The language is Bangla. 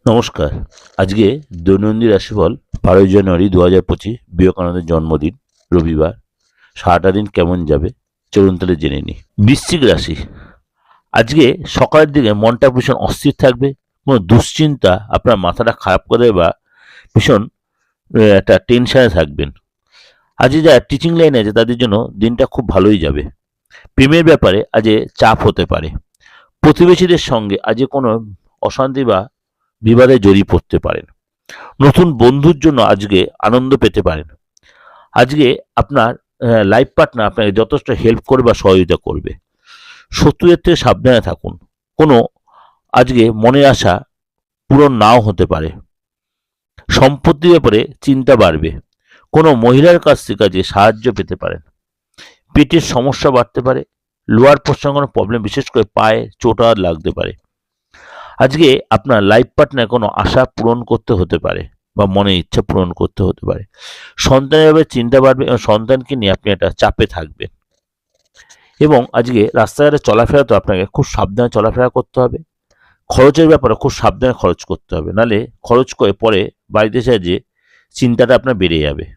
নমস্কার। আজকে দৈনন্দিন রাশিফল 12 জানুয়ারি 2025, বিবেকানন্দের জন্মদিন, রবিবার। সারাটা দিন কেমন যাবে চলুন তাহলে জেনে নিই। বৃশ্চিক রাশি, আজকে সকালের দিকে মনটা ভীষণ অস্থির থাকবে। কোনো দুশ্চিন্তা আপনার মাথাটা খারাপ করে দেবে বা ভীষণ একটা টেনশনে থাকবেন। আজকে যারা টিচিং লাইনে আছে তাদের জন্য দিনটা খুব ভালোই যাবে। প্রেমের ব্যাপারে আজ চাপ হতে পারে। প্রতিবেশীদের সঙ্গে আজ কোনো অশান্তি বা বিবাদে জড়িয়ে পড়তে পারেন। নতুন বন্ধুর জন্য আজকে আনন্দ পেতে পারেন। আজকে আপনার লাইফ পার্টনার আপনাকে যথেষ্ট হেল্প করবে বা সহযোগিতা করবে। শত্রুদের থেকে সাবধানে থাকুন। কোনো আজকে মনের আশা পূরণ নাও হতে পারে। সম্পত্তির ব্যাপারে চিন্তা বাড়বে। কোনো মহিলার কাছ থেকে আজকে সাহায্য পেতে পারেন। পেটের সমস্যা বাড়তে পারে। লোয়ার পোর্শনে কোনো প্রবলেম, বিশেষ করে পায়ে চোট লাগতে পারে। আজকে আপনার লাইফ পার্টনার কোনো আশা পূরণ করতে হতে পারে বা মনের ইচ্ছা পূরণ করতে হতে পারে। সন্তানের ব্যাপারে চিন্তা বাড়বে এবং সন্তানকে নিয়ে আপনি একটা চাপে থাকবেন। এবং আজকে রাস্তাঘাটে চলাফেরা তো আপনাকে খুব সাবধানে চলাফেরা করতে হবে। খরচের ব্যাপারে খুব সাবধানে খরচ করতে হবে, নাহলে খরচ করে পরে বাড়িতে এসে যে চিন্তাটা আপনার বেড়ে যাবে।